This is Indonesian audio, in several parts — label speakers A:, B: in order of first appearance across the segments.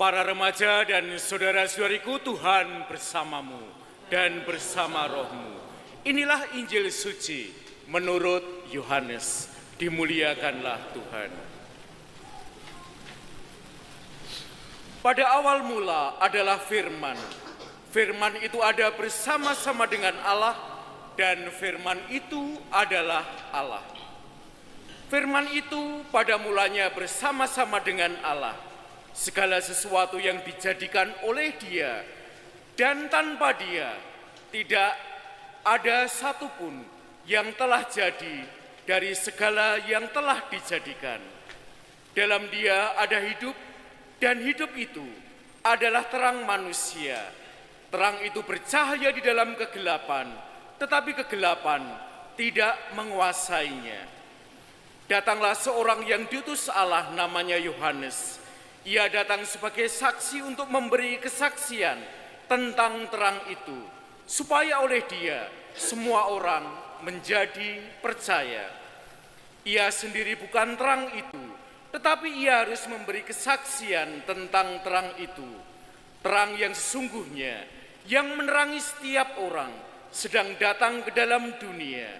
A: Para remaja dan saudara-saudariku, Tuhan bersamamu dan bersama rohmu. Inilah Injil suci menurut Yohanes. Dimuliakanlah Tuhan. Pada awal mula adalah firman. Firman itu ada bersama-sama dengan Allah dan firman itu adalah Allah. Firman itu pada mulanya bersama-sama dengan Allah. Segala sesuatu yang dijadikan oleh Dia dan tanpa Dia tidak ada satupun yang telah jadi dari segala yang telah dijadikan. Dalam Dia ada hidup dan hidup itu adalah terang manusia. Terang itu bercahaya di dalam kegelapan, tetapi kegelapan tidak menguasainya. Datanglah seorang yang diutus Allah, namanya Yohanes. Ia datang sebagai saksi untuk memberi kesaksian tentang terang itu, supaya oleh Dia semua orang menjadi percaya. Ia sendiri bukan terang itu, tetapi ia harus memberi kesaksian tentang terang itu. Terang yang sesungguhnya, yang menerangi setiap orang, sedang datang ke dalam dunia.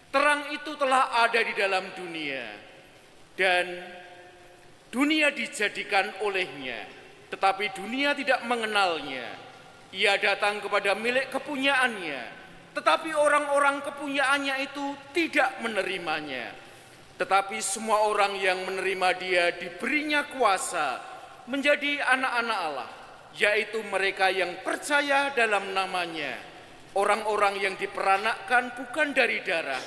A: Terang itu telah ada di dalam dunia, dan dunia dijadikan olehnya, tetapi dunia tidak mengenalnya. Ia datang kepada milik kepunyaannya, tetapi orang-orang kepunyaannya itu tidak menerimanya. Tetapi semua orang yang menerima Dia diberinya kuasa menjadi anak-anak Allah, yaitu mereka yang percaya dalam namanya. Orang-orang yang diperanakkan bukan dari darah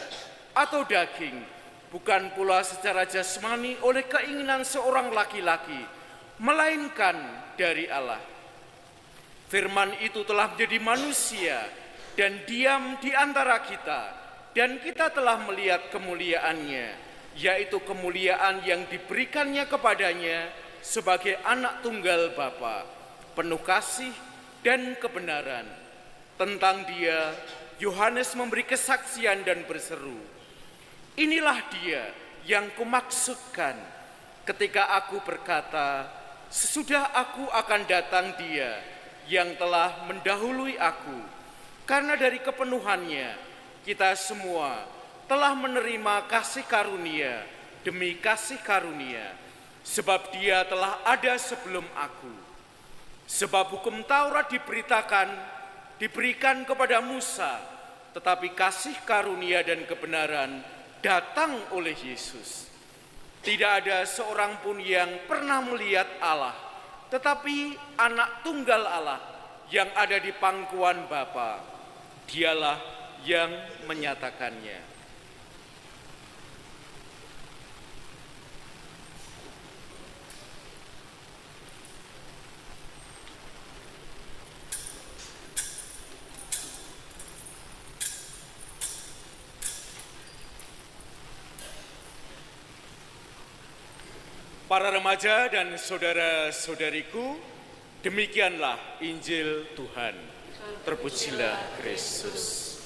A: atau daging, bukan pula secara jasmani oleh keinginan seorang laki-laki, melainkan dari Allah. Firman itu telah menjadi manusia dan diam di antara kita, dan kita telah melihat kemuliaannya, yaitu kemuliaan yang diberikannya kepadanya sebagai anak tunggal Bapa, penuh kasih dan kebenaran. Tentang Dia, Yohanes memberi kesaksian dan berseru, "Inilah Dia yang kumaksudkan ketika aku berkata, sesudah aku akan datang Dia yang telah mendahului aku. Karena dari kepenuhannya kita semua telah menerima kasih karunia demi kasih karunia, sebab Dia telah ada sebelum aku. Sebab hukum Taurat diberikan kepada Musa, tetapi kasih karunia dan kebenaran datang oleh Yesus. Tidak ada seorang pun yang pernah melihat Allah, tetapi anak tunggal Allah yang ada di pangkuan Bapa, Dialah yang menyatakannya." Para remaja dan saudara-saudariku, demikianlah Injil Tuhan. Terpujilah Kristus.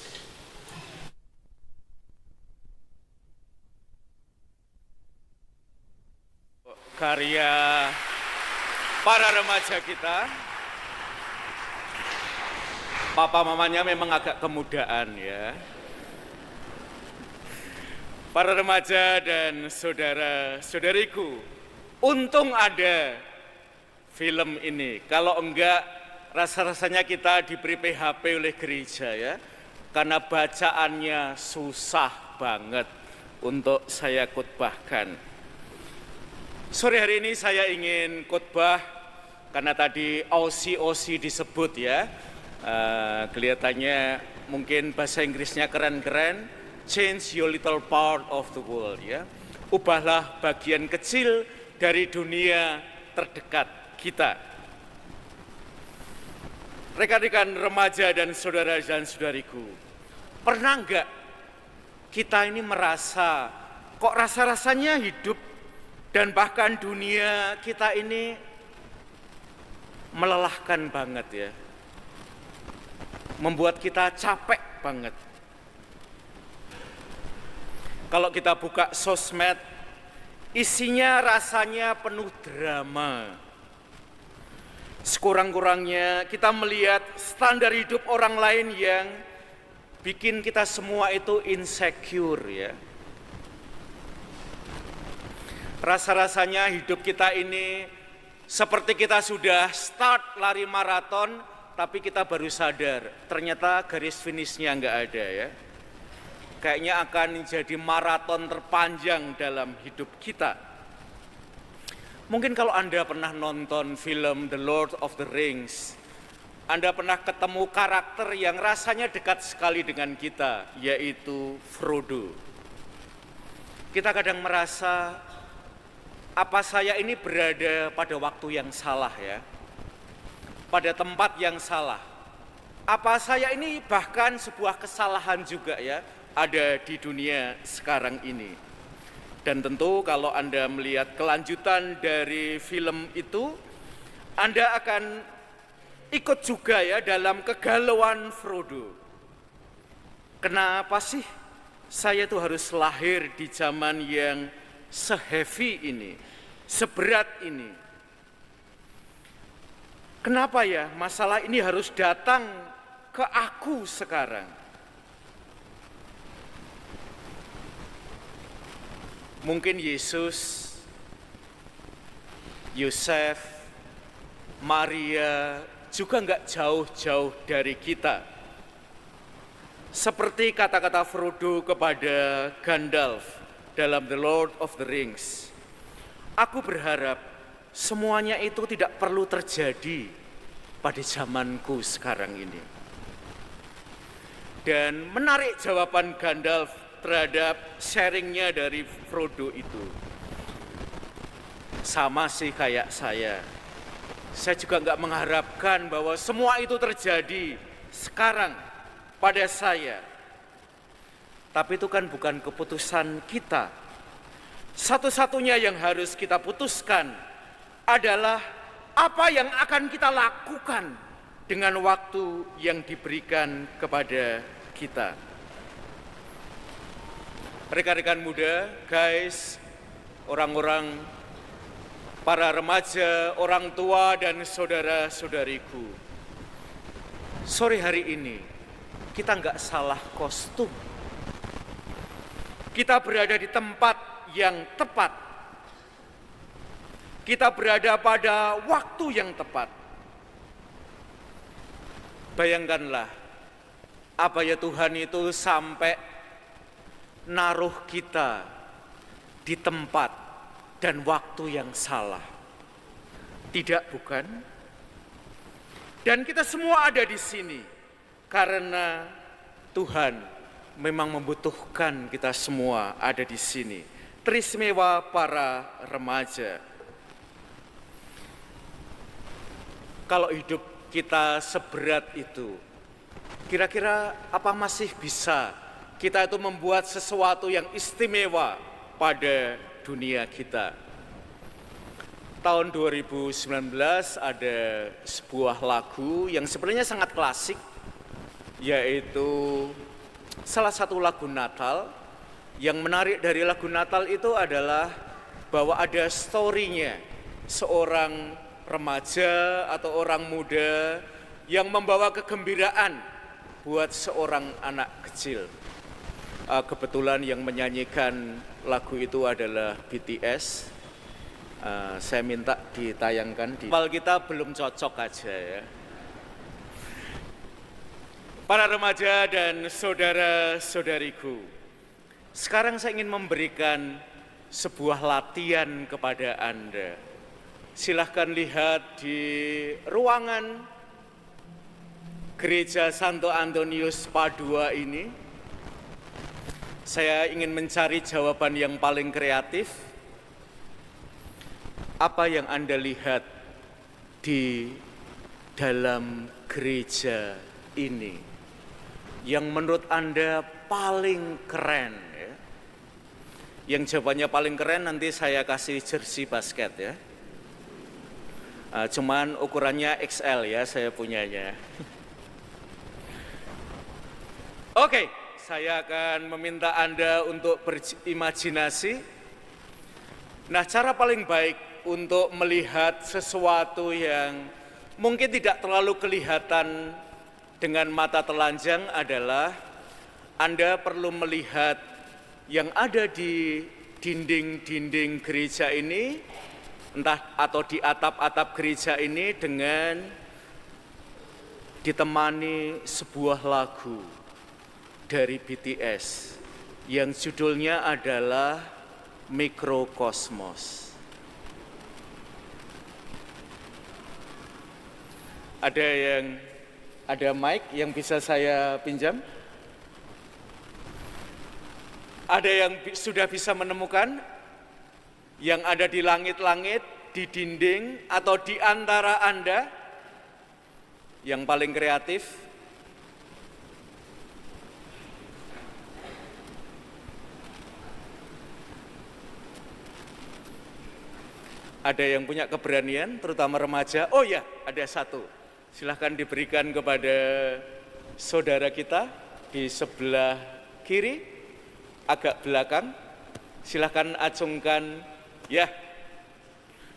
A: Karya para remaja kita, papa mamanya memang agak kemudaan ya. Para remaja dan saudara-saudariku, untung ada film ini. Kalau enggak, rasa-rasanya kita diberi PHP oleh gereja ya. Karena bacaannya susah banget untuk saya khotbahkan. Sore hari ini saya ingin khotbah karena tadi OC disebut ya. Kelihatannya mungkin bahasa Inggrisnya keren-keren. Change your little part of the world ya. Ubahlah bagian kecil dari dunia terdekat kita. Rekan-rekan remaja dan saudara-saudariku, pernah enggak kita ini merasa kok rasa-rasanya hidup dan bahkan dunia kita ini melelahkan banget ya, membuat kita capek banget. Kalau kita buka sosmed, isinya rasanya penuh drama. Sekurang-kurangnya kita melihat standar hidup orang lain yang bikin kita semua itu insecure ya. Rasa-rasanya hidup kita ini seperti kita sudah start lari maraton, tapi kita baru sadar ternyata garis finishnya nggak ada ya. Kayaknya akan jadi maraton terpanjang dalam hidup kita. Mungkin kalau Anda pernah nonton film The Lord of the Rings, Anda pernah ketemu karakter yang rasanya dekat sekali dengan kita, yaitu Frodo. Kita kadang merasa, apa saya ini berada pada waktu yang salah ya, pada tempat yang salah. Apa saya ini bahkan sebuah kesalahan juga ya, ada di dunia sekarang ini. Dan tentu kalau Anda melihat kelanjutan dari film itu, Anda akan ikut juga ya dalam kegalauan Frodo. Kenapa sih saya tuh harus lahir di zaman yang se-heavy ini, seberat ini? Kenapa ya masalah ini harus datang ke aku sekarang? Mungkin Yesus, Yosef, Maria juga enggak jauh-jauh dari kita. Seperti kata-kata Frodo kepada Gandalf dalam The Lord of the Rings. Aku berharap semuanya itu tidak perlu terjadi pada zamanku sekarang ini. Dan menarik jawaban Gandalf terhadap sharingnya dari Frodo itu. Sama sih kayak saya juga enggak mengharapkan bahwa semua itu terjadi sekarang pada saya. Tapi itu kan bukan keputusan kita. Satu-satunya yang harus kita putuskan adalah apa yang akan kita lakukan dengan waktu yang diberikan kepada kita. Rekan-rekan muda, guys, orang-orang, para remaja, orang tua dan saudara-saudariku. Sore hari ini kita nggak salah kostum. Kita berada di tempat yang tepat. Kita berada pada waktu yang tepat. Bayangkanlah, apa ya Tuhan itu sampai naruh kita di tempat dan waktu yang salah. Tidak, bukan? Dan kita semua ada di sini karena Tuhan memang membutuhkan kita semua ada di sini. Teristimewa para remaja. Kalau hidup kita seberat itu, kira-kira apa masih bisa kita itu membuat sesuatu yang istimewa pada dunia kita? Tahun 2019 ada sebuah lagu yang sebenarnya sangat klasik, yaitu salah satu lagu Natal. Yang menarik dari lagu Natal itu adalah bahwa ada story-nya seorang remaja atau orang muda yang membawa kegembiraan buat seorang anak kecil. Kebetulan yang menyanyikan lagu itu adalah BTS. Saya minta ditayangkan di awal, kita belum cocok aja ya. Para remaja dan saudara-saudariku, sekarang saya ingin memberikan sebuah latihan kepada Anda. Silahkan lihat di ruangan Gereja Santo Antonius Padua ini. Saya ingin mencari jawaban yang paling kreatif. Apa yang Anda lihat di dalam gereja ini yang menurut Anda paling keren ya? Yang jawabannya paling keren nanti saya kasih jersey basket ya. Cuman ukurannya XL ya, saya punyanya. Oke, saya akan meminta Anda untuk berimajinasi. Nah, cara paling baik untuk melihat sesuatu yang mungkin tidak terlalu kelihatan dengan mata telanjang adalah Anda perlu melihat yang ada di dinding-dinding gereja ini, entah atau di atap-atap gereja ini dengan ditemani sebuah lagu dari BTS yang judulnya adalah Mikrokosmos. Ada mic yang bisa saya pinjam? Ada yang sudah bisa menemukan yang ada di langit-langit, di dinding, atau di antara Anda yang paling kreatif? Ada yang punya keberanian, terutama remaja? Oh ya, ada satu. Silahkan diberikan kepada saudara kita di sebelah kiri, agak belakang. Silahkan acungkan, ya.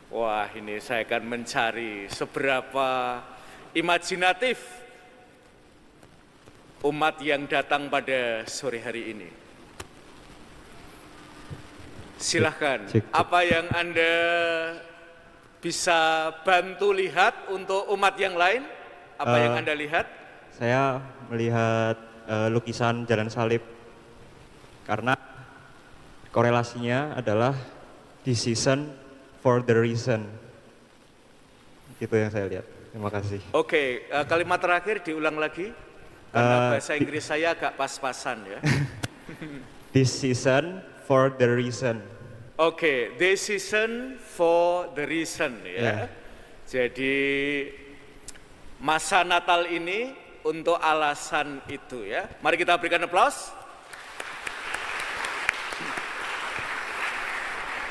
A: Wah, ini saya akan mencari seberapa imajinatif umat yang datang pada sore hari ini. Silahkan, apa yang Anda bisa bantu lihat untuk umat yang lain? Apa yang Anda lihat?
B: Saya melihat lukisan jalan salib, karena korelasinya adalah this season for the reason. Itu yang saya lihat. Terima kasih.
A: Oke, kalimat terakhir diulang lagi, karena bahasa Inggris saya agak pas-pasan ya.
B: This season for the reason.
A: Oke, this season for the reason ya.
B: Yeah.
A: Jadi masa Natal ini untuk alasan itu ya. Mari kita berikan aplaus.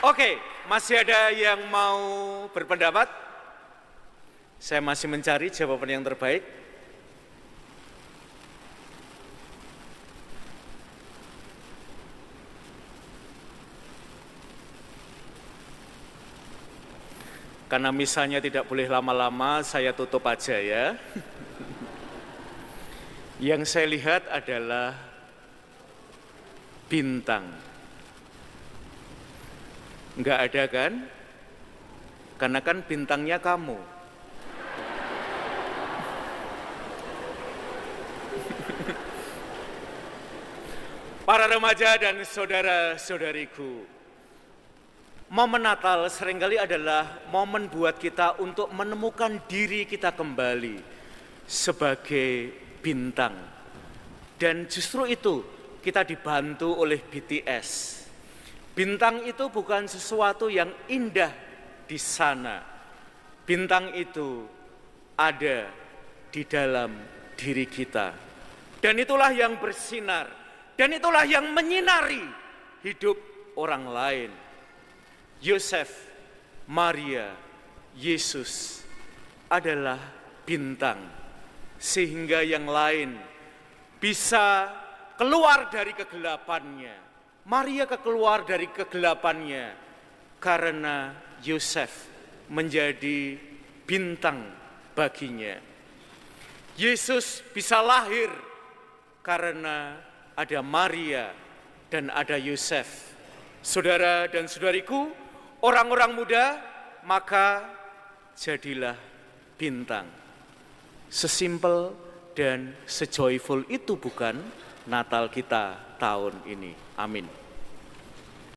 A: Oke, masih ada yang mau berpendapat? Saya masih mencari jawaban yang terbaik. Karena misalnya tidak boleh lama-lama, saya tutup aja ya. Yang saya lihat adalah bintang. Enggak ada kan? Karena kan bintangnya kamu. Para remaja dan saudara-saudariku, momen Natal seringkali adalah momen buat kita untuk menemukan diri kita kembali sebagai bintang. Dan justru itu kita dibantu oleh BTS. Bintang itu bukan sesuatu yang indah di sana. Bintang itu ada di dalam diri kita. Dan itulah yang bersinar. Dan itulah yang menyinari hidup orang lain. Yosef, Maria, Yesus adalah bintang, sehingga yang lain bisa keluar dari kegelapannya. Maria keluar dari kegelapannya karena Yosef menjadi bintang baginya. Yesus bisa lahir karena ada Maria dan ada Yosef. Saudara dan saudariku, orang-orang muda, maka jadilah bintang. Sesimpel dan sejoyful itu bukan Natal kita tahun ini. Amin.